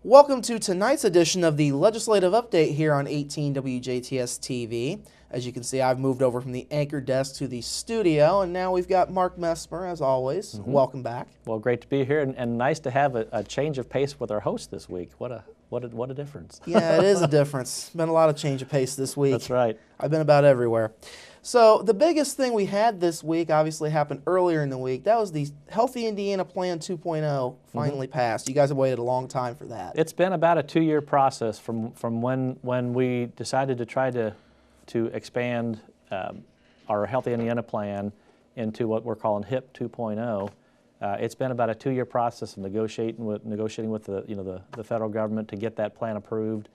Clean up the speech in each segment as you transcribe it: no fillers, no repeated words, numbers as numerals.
Welcome to tonight's edition of the Legislative Update here on 18 WJTS-TV. As you can see, I've moved over from the anchor desk to the studio, and now we've got Mark Messmer, as always. Welcome back. Well, great to be here, and nice to have a change of pace with our host this week. What a difference. Yeah, it is a difference. Been a lot of change of pace this week. That's right. I've been about everywhere. So the biggest thing we had this week obviously happened earlier in the week. That was the Healthy Indiana Plan 2.0 finally passed. You guys have waited a long time for that. It's been about a 2-year process from when we decided to try to expand our Healthy Indiana Plan into what we're calling HIP 2.0. It's been about a 2-year process of negotiating with the federal government to get that plan approved,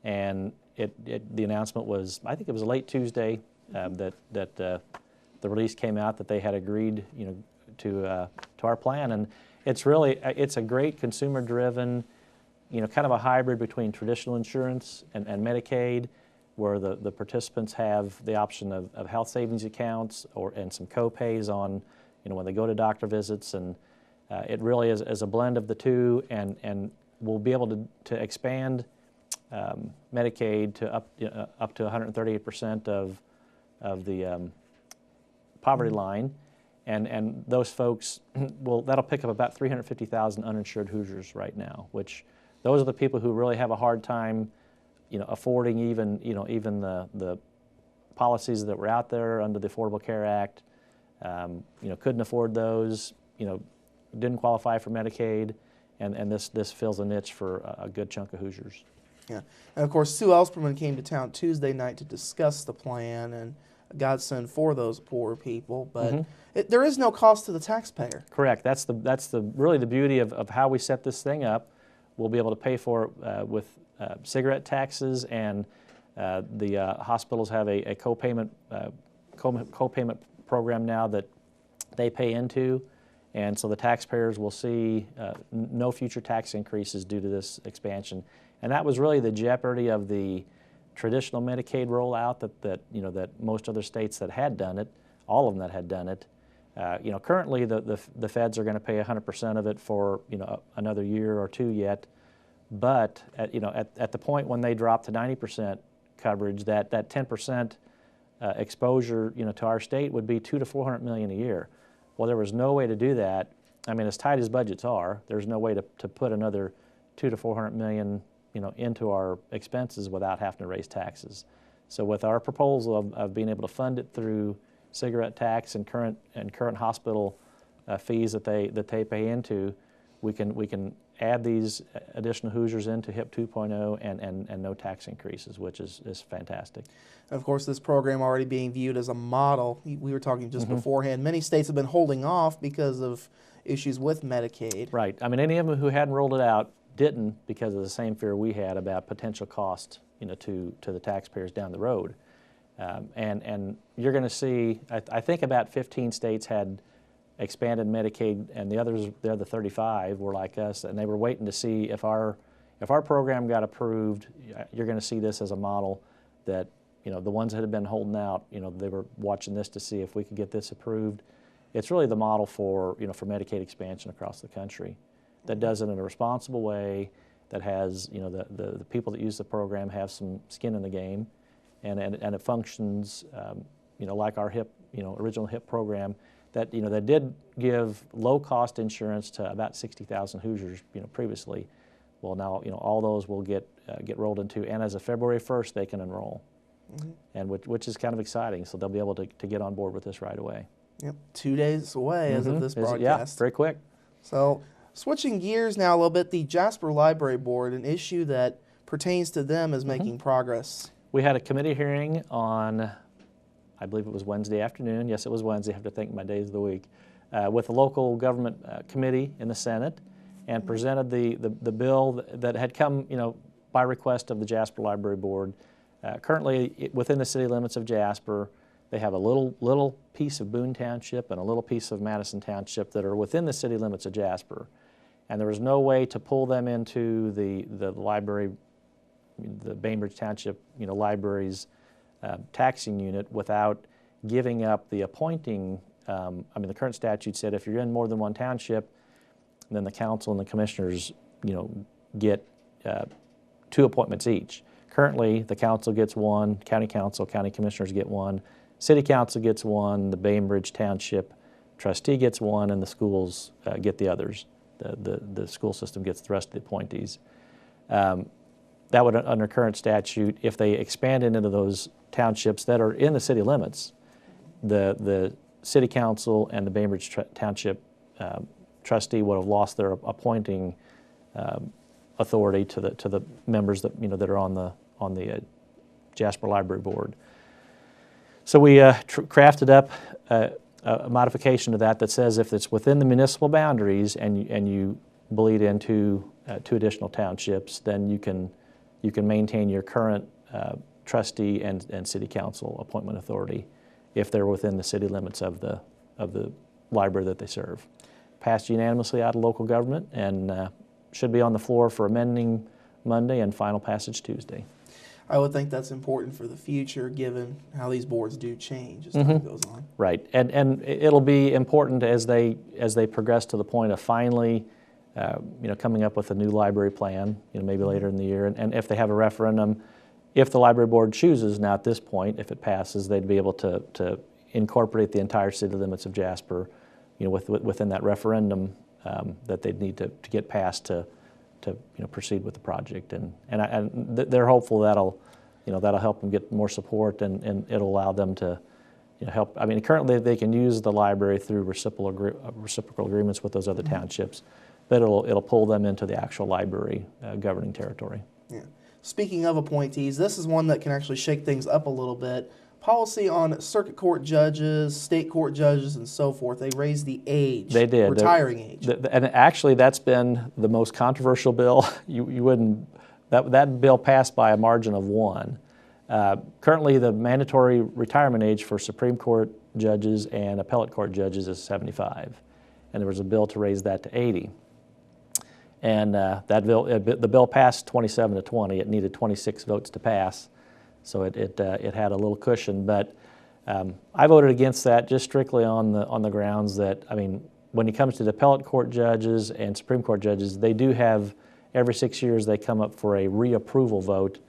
and the announcement was, I think it was late Tuesday. That the release came out that they had agreed, to our plan, and it's a great consumer-driven, kind of a hybrid between traditional insurance and Medicaid, where the participants have the option of health savings accounts and some co-pays on, when they go to doctor visits, and it really is a blend of the two, and we'll be able to expand Medicaid to up to 138% of the poverty line, and those folks that'll pick up about 350,000 uninsured Hoosiers right now, which those are the people who really have a hard time, affording even the policies that were out there under the Affordable Care Act. Couldn't afford those, didn't qualify for Medicaid, and this fills a niche for a good chunk of Hoosiers. Yeah, and of course Sue Ellspermann came to town Tuesday night to discuss the plan, and godsend for those poor people, but there is no cost to the taxpayer. Correct. That's really the beauty of how we set this thing up. We'll be able to pay for it with cigarette taxes, and the hospitals have a co-payment program now that they pay into, and so the taxpayers will see no future tax increases due to this expansion. And that was really the jeopardy of the traditional Medicaid rollout that most other states that had done it, all of them that had done it. Currently the feds are going to pay 100% of it for another year or two yet, but at the point when they drop to 90% coverage, that 10% exposure to our state would be $200 to $400 million a year. Well, there was no way to do that. I mean, as tight as budgets are, there's no way to put another $200 to $400 million into our expenses without having to raise taxes. So with our proposal of being able to fund it through cigarette tax and current hospital fees that they pay into, we can add these additional Hoosiers into HIP 2.0 and no tax increases, which is fantastic. And of course, this program already being viewed as a model. We were talking just beforehand. Many states have been holding off because of issues with Medicaid. Right. I mean, any of them who hadn't rolled it out didn't because of the same fear we had about potential cost, to the taxpayers down the road. And you're going to see, I think about 15 states had expanded Medicaid, and the other 35 were like us, and they were waiting to see if our program got approved. You're going to see this as a model that, the ones that had been holding out, they were watching this to see if we could get this approved. It's really the model for Medicaid expansion across the country, that does it in a responsible way, that has, the people that use the program have some skin in the game, and it functions, like our HIP, original HIP program, that did give low-cost insurance to about 60,000 Hoosiers, previously. Well, now, all those will get rolled into, and as of February 1st, they can enroll, and which is kind of exciting. So they'll be able to get on board with this right away. Yep, 2 days away as of this broadcast. Yeah, very quick. So, switching gears now a little bit, the Jasper Library Board, an issue that pertains to them, is making progress. We had a committee hearing on, I believe it was Wednesday afternoon. Yes, it was Wednesday. I have to think my days of the week. With the local government committee in the Senate, and presented the bill that had come, by request of the Jasper Library Board. Currently, within the city limits of Jasper, they have a little piece of Boone Township and a little piece of Madison Township that are within the city limits of Jasper. And there was no way to pull them into the library, the Bainbridge Township, library's taxing unit without giving up the appointing. The current statute said if you're in more than one township, then the council and the commissioners, get 2 appointments each. Currently, the council gets 1, county council, county commissioners get 1, city council gets 1, the Bainbridge Township trustee gets 1, and the schools get the others. The school system gets the rest of the appointees. That would, under current statute, if they expanded into those townships that are in the city limits, the city council and the Bainbridge Township trustee would have lost their appointing authority to the members that that are on the Jasper Library Board. So we crafted up a modification to that says if it's within the municipal boundaries and you bleed into 2 additional townships, then you can maintain your current trustee and city council appointment authority if they're within the city limits of the library that they serve. Passed unanimously out of local government and should be on the floor for amending Monday and final passage Tuesday. I would think that's important for the future, given how these boards do change as time goes on. Right, and it'll be important as they progress to the point of finally, coming up with a new library plan, maybe later in the year, and if they have a referendum, if the library board chooses now at this point, if it passes, they'd be able to incorporate the entire city limits of Jasper, within that referendum that they'd need to get passed to proceed with the project, and they're hopeful that'll help them get more support and it'll allow them to help. I mean, currently they can use the library through reciprocal agreements with those other townships, but it'll pull them into the actual library governing territory. Yeah. Speaking of appointees, this is one that can actually shake things up a little bit. Policy on circuit court judges, state court judges, and so forth. They raised the age. They did. Retiring age. And actually, that's been the most controversial bill. You wouldn't. That bill passed by a margin of 1. Currently, the mandatory retirement age for Supreme Court judges and appellate court judges is 75, and there was a bill to raise that to 80. And the bill passed 27-20. It needed 26 votes to pass. So it had a little cushion, but I voted against that just strictly on the grounds that, I mean, when it comes to the appellate court judges and Supreme Court judges, they do have, every 6 years they come up for a reapproval vote,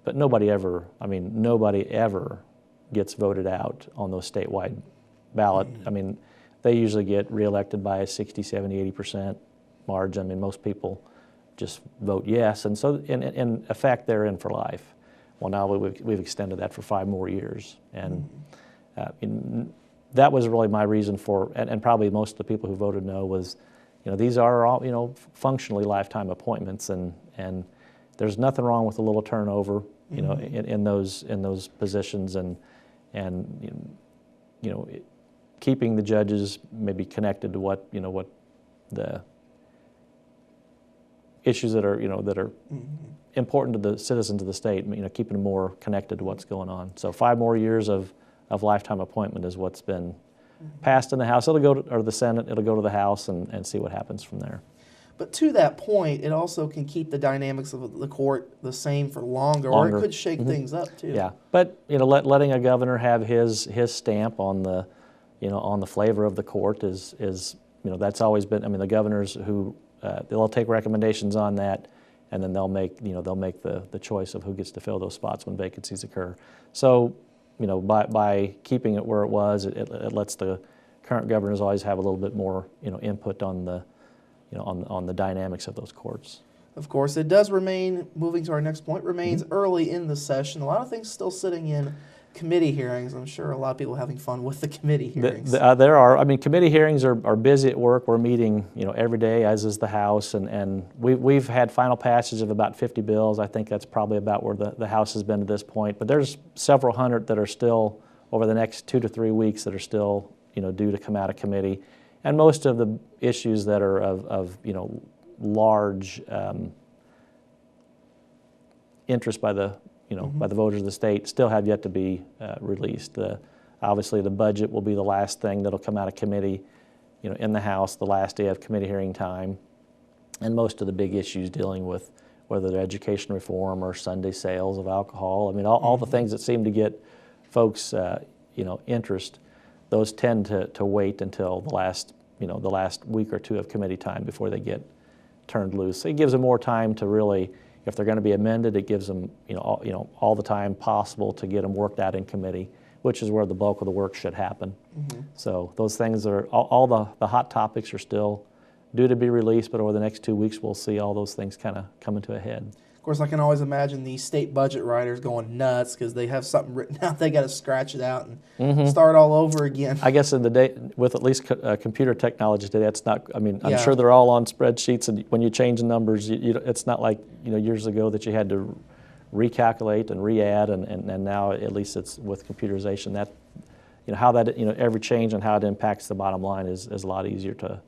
but nobody ever gets voted out on those statewide ballot. I mean, they usually get reelected by a 60, 70, 80% margin. I mean, most people just vote yes, and so in effect they're in for life. Well, now we've extended that for 5 more years, and that was really my reason for, and probably most of the people who voted no was, these are all functionally lifetime appointments, and there's nothing wrong with a little turnover, in those positions, and keeping the judges maybe connected to what the issues that are important to the citizens of the state, keeping them more connected to what's going on. So 5 more years of lifetime appointment is what's been passed in the House. It'll go to, or the Senate, it'll go to the House and see what happens from there. But to that point, it also can keep the dynamics of the court the same for longer. Or it could shake things up too. Yeah, but letting a governor have his stamp on the on the flavor of the court is that's always been. I mean, the governors who they'll take recommendations on that, and then they'll make the choice of who gets to fill those spots when vacancies occur. So by keeping it where it was, it lets the current governors always have a little bit more input on the on the dynamics of those courts. Of course, it does remain, moving to our next point, remains early in the session. A lot of things still sitting in committee hearings. I'm sure a lot of people are having fun with the committee hearings. There are. I mean, committee hearings are busy at work. We're meeting every day, as is the House, and we've had final passage of about 50 bills. I think that's probably about where the House has been to this point. But there's several hundred that are still, over the next 2 to 3 weeks, that are still due to come out of committee. And most of the issues that are of large interest by the by the voters of the state still have yet to be released. Obviously, the budget will be the last thing that'll come out of committee, in the House, the last day of committee hearing time, and most of the big issues dealing with whether they're education reform or Sunday sales of alcohol. I mean, all the things that seem to get folks, interest. Those tend to wait until the last week or two of committee time before they get turned loose. It gives them more time to really, if they're going to be amended, it gives them all the time possible to get them worked out in committee, which is where the bulk of the work should happen. So those things are, all the hot topics are still due to be released, but over the next 2 weeks we'll see all those things kind of coming to a head. Of course, I can always imagine the state budget writers going nuts because they have something written out. They got to scratch it out and start all over again. I guess in the day, with at least computer technology today, that's not, I mean, I'm Yeah. sure they're all on spreadsheets, and when you change the numbers, it's not like, years ago that you had to recalculate and re-add, and now at least it's with computerization, that, how that, every change and how it impacts the bottom line is a lot easier to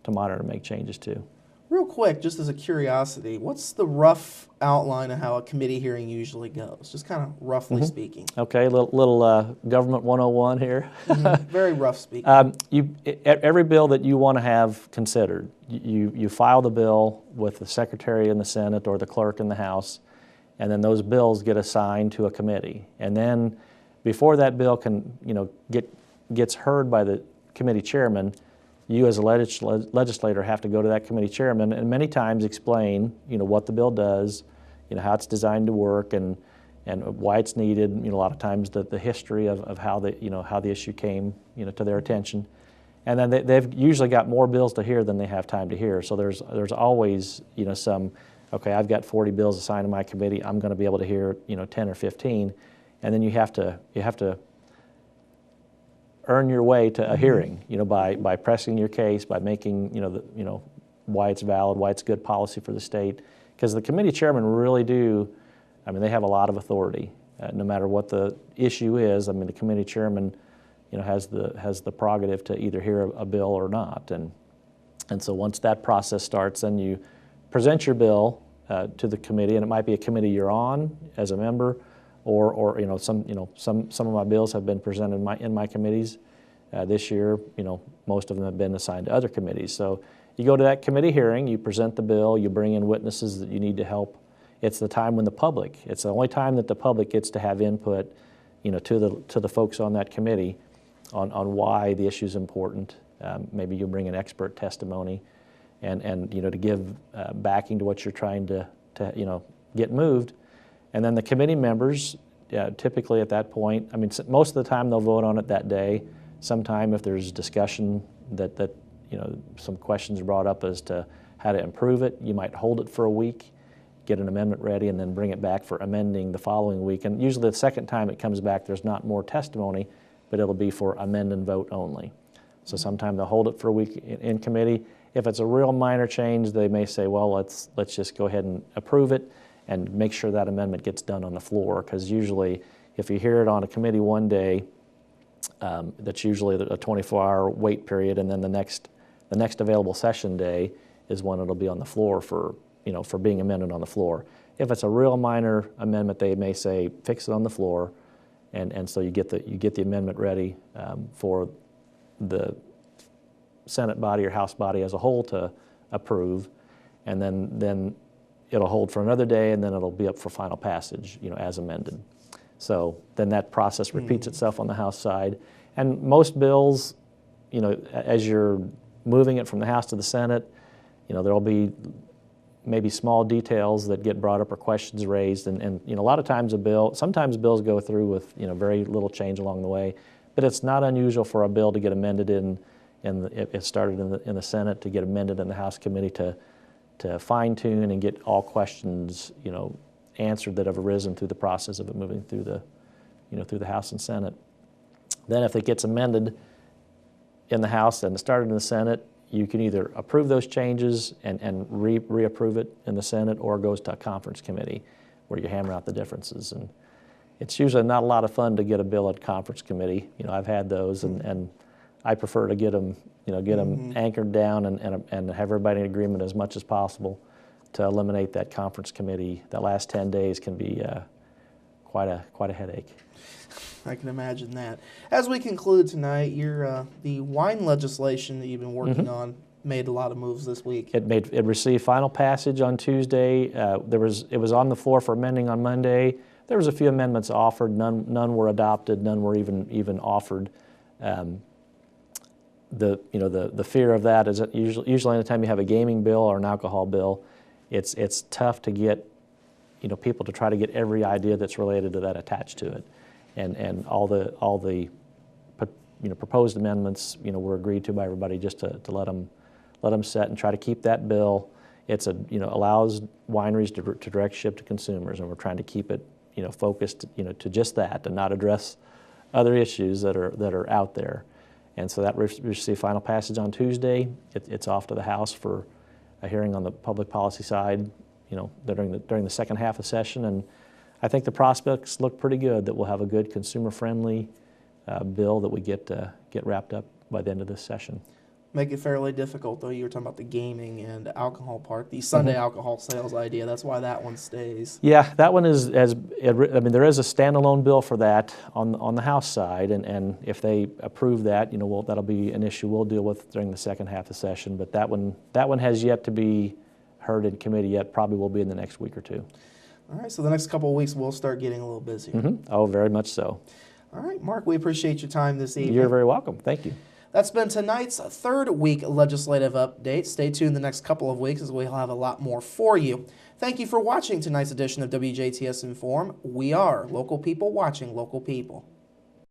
monitor and make changes to. Real quick, just as a curiosity, what's the rough outline of how a committee hearing usually goes? Just kind of roughly speaking. Okay, little government 101 here. Very rough speaking. Every bill that you want to have considered, you file the bill with the secretary in the Senate or the clerk in the House, and then those bills get assigned to a committee. And then before that bill can gets heard by the committee chairman, you as a legislator have to go to that committee chairman and many times explain what the bill does, how it's designed to work, and why it's needed. A lot of times the history of how the issue came to their attention, and then they've usually got more bills to hear than they have time to hear. So there's always some, okay, I've got 40 bills assigned to my committee, I'm going to be able to hear 10 or 15, and then you have to earn your way to a hearing, by pressing your case, by making, why it's valid, why it's good policy for the state. Because the committee chairman really do, they have a lot of authority. No matter what the issue is, the committee chairman, has the prerogative to either hear a bill or not. And so once that process starts, then you present your bill to the committee, and it might be a committee you're on as a member, or some of my bills have been presented in my committees. This year, most of them have been assigned to other committees. So you go to that committee hearing, you present the bill, you bring in witnesses that you need to help. It's the time when it's the only time that the public gets to have input, to the folks on that committee on why the issue is important. Maybe you bring in expert testimony, and to give backing to what you're trying to get moved. And then the committee members, typically at that point, most of the time they'll vote on it that day. Sometime if there's discussion that some questions are brought up as to how to improve it, you might hold it for a week, get an amendment ready, and then bring it back for amending the following week. And usually the second time it comes back, there's not more testimony, but it'll be for amend and vote only. So sometime they'll hold it for a week in committee. If it's a real minor change, they may say, well, let's just go ahead and approve it, and make sure that amendment gets done on the floor, because usually if you hear it on a committee one day, that's usually a 24-hour wait period, and then the next available session day is when it'll be on the floor for being amended on the floor. If it's a real minor amendment, they may say fix it on the floor, and so you get the amendment ready for the Senate body or House body as a whole to approve, and then it'll hold for another day, and then it'll be up for final passage, as amended. So then that process repeats itself on the House side. And most bills, as you're moving it from the House to the Senate, there'll be maybe small details that get brought up or questions raised. And a lot of times sometimes bills go through with, very little change along the way. But it's not unusual for a bill to get amended it started in the Senate, to get amended in the House committee to fine-tune and get all questions, answered that have arisen through the process of it moving through the House and Senate. Then if it gets amended in the House and started in the Senate, you can either approve those changes and reapprove it in the Senate, or it goes to a conference committee where you hammer out the differences. And it's usually not a lot of fun to get a bill at conference committee. I've had those, and I prefer to get them, anchored down and have everybody in agreement as much as possible to eliminate that conference committee. That last 10 days can be quite a headache. I can imagine that. As we conclude tonight, the wine legislation that you've been working on made a lot of moves this week. It received final passage on Tuesday. It was on the floor for amending on Monday. There was a few amendments offered. None were adopted. None were even offered. the fear of that is that usually anytime you have a gaming bill or an alcohol bill, it's tough to get people to try to get every idea that's related to that attached to it, and all the proposed amendments were agreed to by everybody just to let them set and try to keep that bill. It's allows wineries to direct ship to consumers, and we're trying to keep it focused to just that and not address other issues that are out there. And so that received final passage on Tuesday. It's off to the House for a hearing on the public policy side, during the second half of session. And I think the prospects look pretty good that we'll have a good consumer-friendly bill that we get wrapped up by the end of this session. Make it fairly difficult, though. You were talking about the gaming and alcohol part, the Sunday alcohol sales idea. That's why that one stays. Yeah, that one is there is a standalone bill for that on the House side, and if they approve that, that'll be an issue we'll deal with during the second half of session. But that one has yet to be heard in committee yet. Probably will be in the next week or two. All right, so the next couple of weeks we'll start getting a little busier. Oh, very much so. All right, Mark, we appreciate your time this evening. You're very welcome. Thank you. That's been tonight's third week legislative update. Stay tuned the next couple of weeks as we'll have a lot more for you. Thank you for watching tonight's edition of WJTS Inform. We are local people watching local people.